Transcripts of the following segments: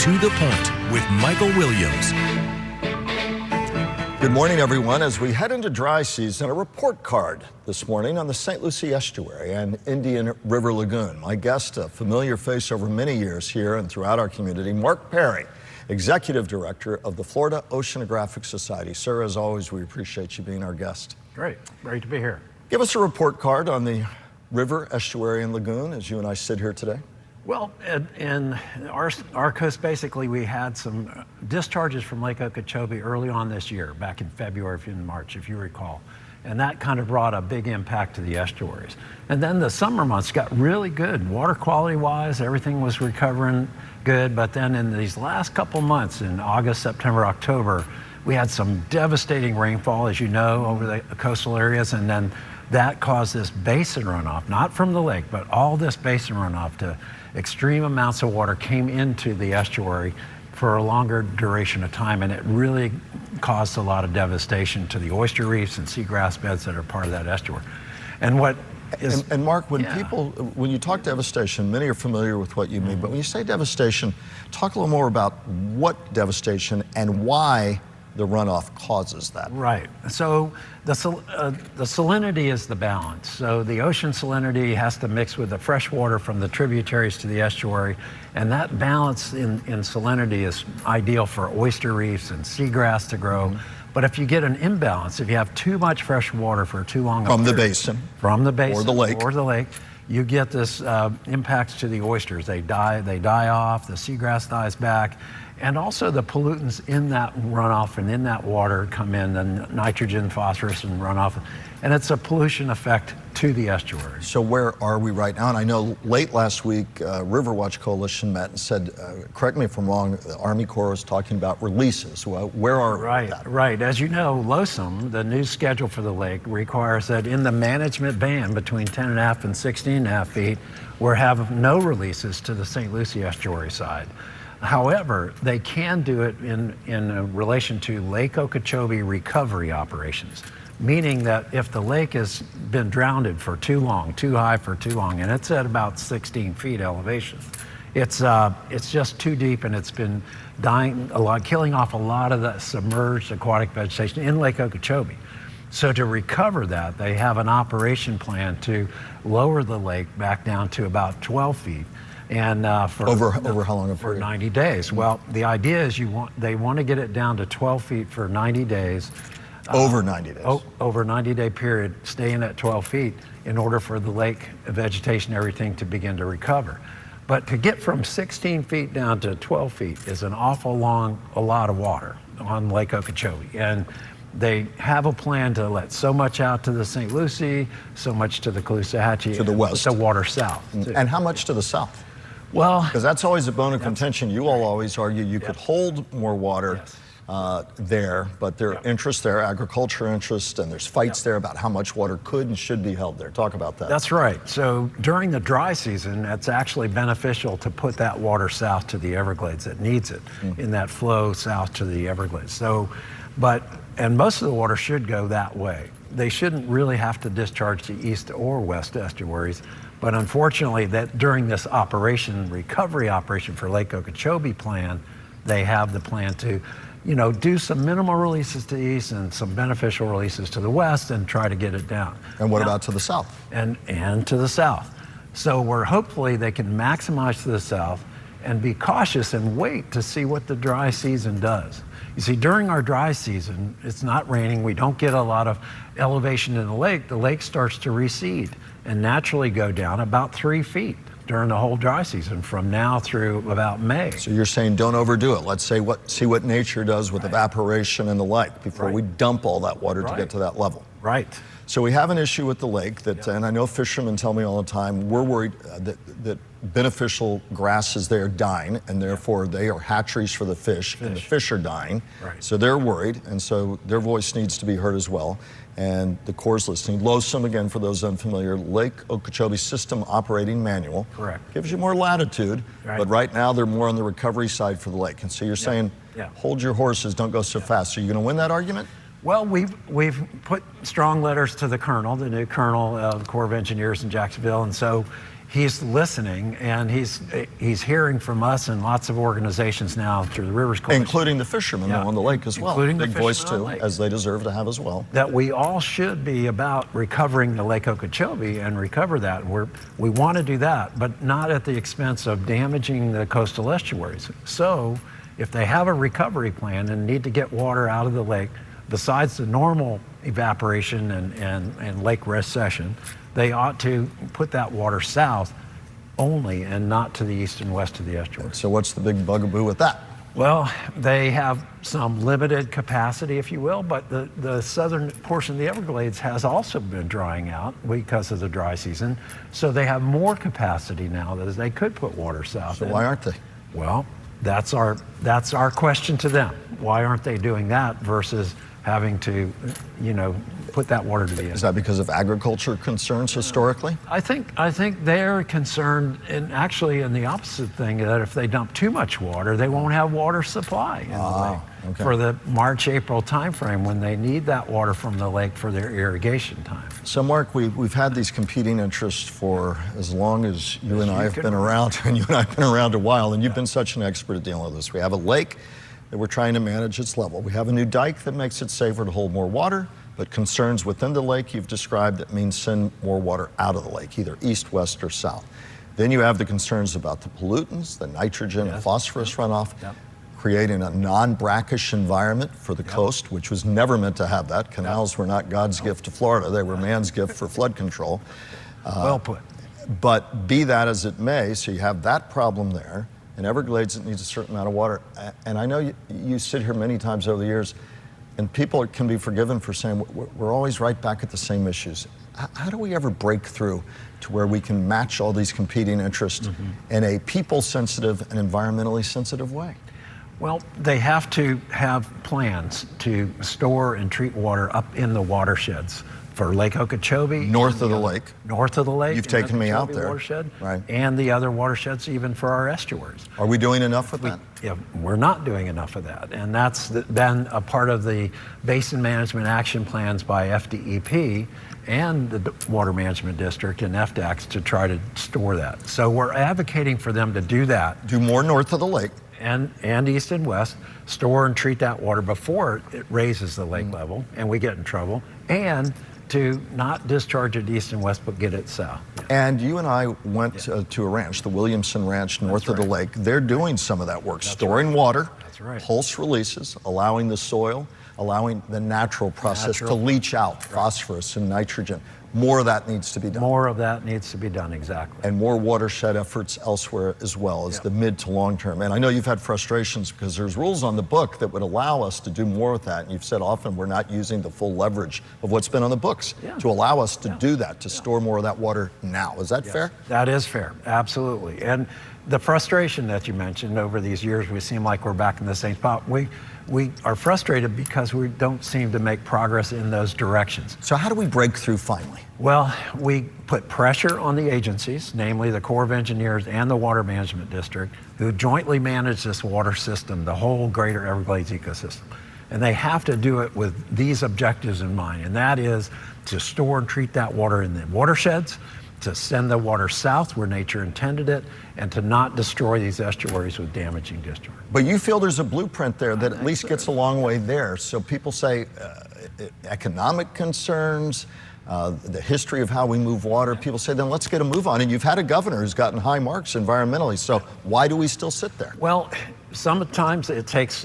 To the Point with Michael Williams. Good morning, everyone. As we head into dry season, a report card this morning on the St. Lucie Estuary and Indian River Lagoon. My guest, a familiar face over many years here and throughout our community, Mark Perry, Executive Director of the Florida Oceanographic Society. Sir, as always, we appreciate you being our guest. Great to be here. Give us a report card on the river, estuary, and lagoon as you and I sit here today. Well, in our coast, basically, we had some discharges from Lake Okeechobee early on this year, back in February and March, if you recall. And that kind of brought a big impact to the estuaries. And then the summer months got really good. Water quality-wise, everything was recovering good. But then in these last couple months, in August, September, October, we had some devastating rainfall, as you know, over the coastal areas. And then that caused this basin runoff, not from the lake, but all this basin runoff to extreme amounts of water came into the estuary for a longer duration of time, and it really caused a lot of devastation to the oyster reefs and seagrass beds that are part of that estuary. And what is... And Mark, when you talk devastation, many are familiar with what you mean, but when you say devastation, talk a little more about what devastation and why the runoff causes that. Right. So the salinity is the balance. So the ocean salinity has to mix with the fresh water from the tributaries to the estuary, and that balance in salinity is ideal for oyster reefs and seagrass to grow. But if you get an imbalance, if you have too much fresh water for too long from the basin or the lake, you get this impacts to the oysters. They die off, the seagrass dies back. And also the pollutants in that runoff and in that water come in, the nitrogen, phosphorus, and runoff. And it's a pollution effect to the estuary. So where are we right now? And I know late last week, Riverwatch Coalition met and said, correct me if I'm wrong, the Army Corps was talking about releases. Well, where are we with that? Right. As you know, LOSM, the new schedule for the lake, requires that in the management band between 10.5 and 16.5 feet, we have no releases to the St. Lucie estuary side. However, they can do it in relation to Lake Okeechobee recovery operations, meaning that if the lake has been drowned for too long, too high for too long, and it's at about 16 feet elevation, it's just too deep, and it's been dying a lot, killing off a lot of the submerged aquatic vegetation in Lake Okeechobee. So to recover that, they have an operation plan to lower the lake back down to about 12 feet. And for over how long? For 90 days. Well, the idea is they want to get it down to 12 feet for 90 days. Over 90 days. Over a 90-day period, staying at 12 feet in order for the lake vegetation, everything to begin to recover. But to get from 16 feet down to 12 feet is an a lot of water on Lake Okeechobee. And they have a plan to let so much out to the St. Lucie, so much to the Caloosahatchee. To the west. The water south. And how much to the south? Well, because that's always a bone of contention. You all always argue you could hold more water there, but there are interests there, agriculture interests, and there's fights there about how much water could and should be held there. Talk about that. That's right. So during the dry season, it's actually beneficial to put that water south to the Everglades. It needs it in that flow south to the Everglades. So, and most of the water should go that way. They shouldn't really have to discharge the east or west estuaries. But unfortunately, that during this recovery operation for Lake Okeechobee plan, they have the plan to, do some minimal releases to the east and some beneficial releases to the west and try to get it down. And what about to the south? And to the south. So hopefully they can maximize to the south and be cautious and wait to see what the dry season does. You see, during our dry season, it's not raining, we don't get a lot of elevation in the lake starts to recede and naturally go down about 3 feet during the whole dry season from now through about May. So you're saying don't overdo it. Let's see what nature does with evaporation and the like before we dump all that water to get to that level. Right. So we have an issue with the lake that, and I know fishermen tell me all the time, we're worried that beneficial grasses there are dying, and therefore they are hatcheries for the fish. And the fish are dying. Right. So they're worried, and so their voice needs to be heard as well. And the Corps listening. LOSM, again, for those unfamiliar, Lake Okeechobee System Operating Manual. Correct. Gives you more latitude, but right now they're more on the recovery side for the lake. And so you're saying, hold your horses, don't go so fast. Are you going to win that argument? Well, we've put strong letters to the colonel, the new colonel of the Corps of Engineers in Jacksonville, and so He's listening, and he's hearing from us and lots of organizations now through the Rivers Coalition. Including the fishermen on the lake as well. Including Big the voice fishermen too, on the lake. as they deserve to have as well. That we all should be about recovering the Lake Okeechobee and recover that. We want to do that, but not at the expense of damaging the coastal estuaries. So if they have a recovery plan and need to get water out of the lake, besides the normal evaporation and lake recession, they ought to put that water south only and not to the east and west of the estuary. So what's the big bugaboo with that? Well, they have some limited capacity, if you will, but the southern portion of the Everglades has also been drying out because of the dry season. So they have more capacity now that they could put water south. So why aren't they? Well, that's our question to them. Why aren't they doing that versus having to, put that water to the end? Is that because of agriculture concerns historically? I think they're concerned, and actually in the opposite thing, that if they dump too much water, they won't have water supply in the lake for the March-April timeframe when they need that water from the lake for their irrigation time. So Mark, we've had these competing interests for as long as you and I have been around, and you and I have been around a while, and you've been such an expert at dealing with this. We have a lake that we're trying to manage its level. We have a new dike that makes it safer to hold more water, but concerns within the lake you've described that means send more water out of the lake, either east, west, or south. Then you have the concerns about the pollutants, the nitrogen and phosphorus runoff, creating a non-brackish environment for the coast, which was never meant to have that. Canals were not God's gift to Florida, they were man's gift for flood control. Well put. But be that as it may, so you have that problem there. In Everglades, it needs a certain amount of water. And I know you sit here many times over the years, and people can be forgiven for saying, we're always right back at the same issues. How do we ever break through to where we can match all these competing interests in a people-sensitive and environmentally sensitive way? Well, they have to have plans to store and treat water up in the watersheds for Lake Okeechobee. North of the lake. North of the lake. You've taken me out there. Watershed, right. And the other watersheds, even for our estuaries. Are we doing enough with that? Yeah, we're not doing enough of that. And that's been a part of the Basin Management Action Plans by FDEP and the Water Management District and FDACs to try to store that. So we're advocating for them to do that. Do more north of the lake. And east and west, store and treat that water before it raises the lake level and we get in trouble, and to not discharge it east and west, but get it south. And you and I went to a ranch, the Williamson Ranch, north of the lake. They're doing some of that work, storing water, pulse releases, allowing the soil, allowing the natural process to leach out phosphorus and nitrogen. More of that needs to be done. More of that needs to be done, exactly. And more watershed efforts elsewhere as well as the mid to long term. And I know you've had frustrations because there's rules on the book that would allow us to do more with that. And you've said often we're not using the full leverage of what's been on the books to allow us to do that, to store more of that water now. Is that fair? That is fair, absolutely. And the frustration that you mentioned over these years, we seem like we're back in the same spot. We are frustrated because we don't seem to make progress in those directions. So how do we break through finally? Well, we put pressure on the agencies, namely the Corps of Engineers and the Water Management District, who jointly manage this water system, the whole greater Everglades ecosystem. And they have to do it with these objectives in mind, and that is to store and treat that water in the watersheds, to send the water south where nature intended it, and to not destroy these estuaries with damaging discharge. But you feel there's a blueprint there that at least gets a long way there. So people say economic concerns, the history of how we move water, people say then let's get a move on. And you've had a governor who's gotten high marks environmentally, so why do we still sit there? Well, sometimes it takes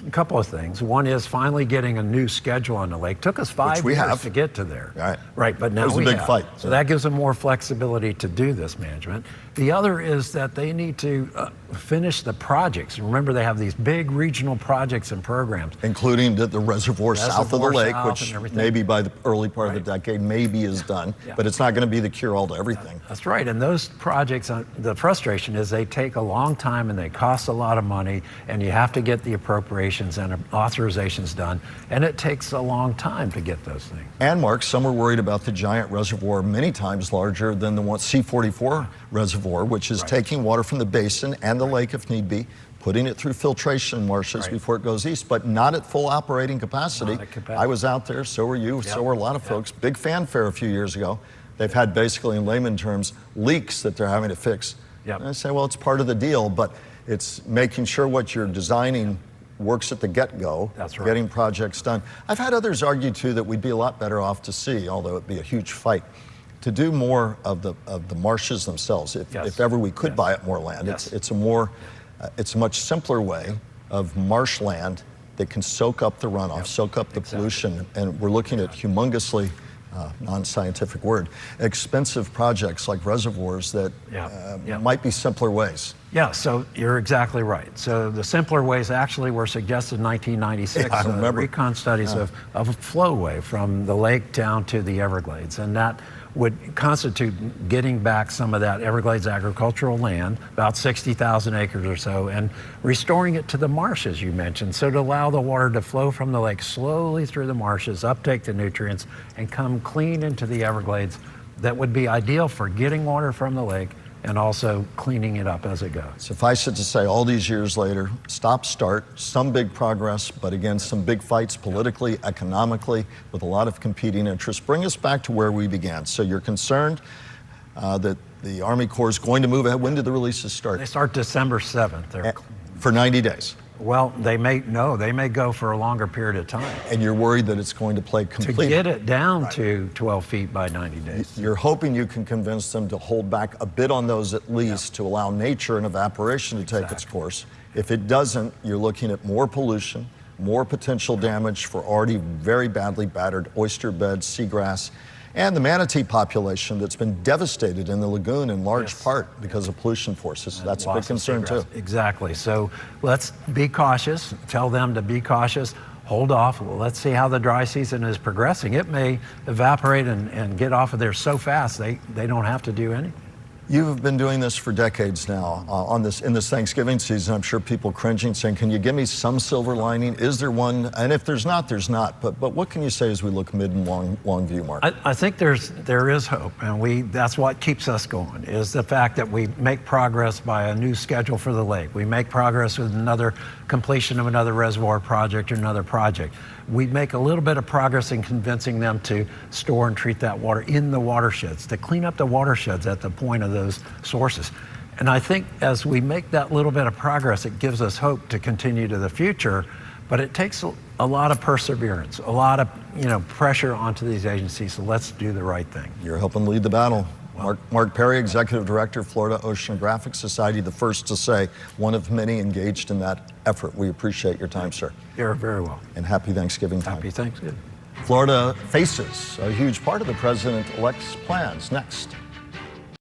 a couple of things. One is finally getting a new schedule on the lake. Took us 5 years to get to there. Right, but now it was a big fight. So that gives them more flexibility to do this management. The other is that they need to finish the projects. Remember, they have these big regional projects and programs. Including the reservoir south of the lake, which maybe by the early part of the decade maybe is done, but it's not going to be the cure-all to everything. That's right, and those projects, the frustration is they take a long time and they cost a lot of money, and you have to get the appropriations and authorizations done, and it takes a long time to get those things. And Mark, some are worried about the giant reservoir many times larger than the one C-44 reservoir, which is taking water from the basin and the lake if need be, putting it through filtration marshes before it goes east, but not at full operating capacity. I was out there, so were you, so were a lot of folks. Big fanfare a few years ago. They've had basically, in layman terms, leaks that they're having to fix. Yep. And I say, well, it's part of the deal, but it's making sure what you're designing works at the get-go. That's right. Getting projects done. I've had others argue too that we'd be a lot better off to see, although it'd be a huge fight, to do more of the marshes themselves. If ever we could buy up more land, it's a much simpler way of marshland that can soak up the runoff, soak up the pollution, and we're looking at humongously, non-scientific word, expensive projects like reservoirs that might be simpler ways. Yeah, so you're exactly right. So the simpler ways actually were suggested in 1996. I remember. Recon studies of a flowway from the lake down to the Everglades, and that would constitute getting back some of that Everglades agricultural land, about 60,000 acres or so, and restoring it to the marshes you mentioned, so to allow the water to flow from the lake slowly through the marshes, uptake the nutrients, and come clean into the Everglades. That would be ideal for getting water from the lake and also cleaning it up as it goes. Suffice it to say, all these years later, stop, start, some big progress, but again, some big fights politically, economically, with a lot of competing interests. Bring us back to where we began. So you're concerned that the Army Corps is going to move ahead. When do the releases start? They start December 7th. For 90 days. Well, they may go for a longer period of time. And you're worried that it's going to play complete. To get it down to 12 feet by 90 days. You're hoping you can convince them to hold back a bit on those at least to allow nature and evaporation to take its course. If it doesn't, you're looking at more pollution, more potential damage for already very badly battered oyster beds, seagrass, and the manatee population that's been devastated in the lagoon in large part because of pollution forces. That's a big concern too. Exactly. So let's be cautious, tell them to be cautious, hold off. Well, let's see how the dry season is progressing. It may evaporate and get off of there so fast they don't have to do anything. You have been doing this for decades now. In this Thanksgiving season, I'm sure people cringing, saying, "Can you give me some silver lining? Is there one?" And if there's not, there's not. But what can you say as we look mid and long view, Mark? I think there is hope, and that's what keeps us going. Is the fact that we make progress by a new schedule for the lake. We make progress with another completion of another reservoir project or another project. We make a little bit of progress in convincing them to store and treat that water in the watersheds, to clean up the watersheds at the point of those sources. And I think as we make that little bit of progress, it gives us hope to continue to the future, but it takes a lot of perseverance, a lot of pressure onto these agencies, so let's do the right thing. You're helping lead the battle. Mark Perry, Executive Director, Florida Oceanographic Society, the first to say, one of many engaged in that effort. We appreciate your time, sir. You're very well. And happy Thanksgiving time. Happy Thanksgiving. Florida faces a huge part of the president-elect's plans. Next.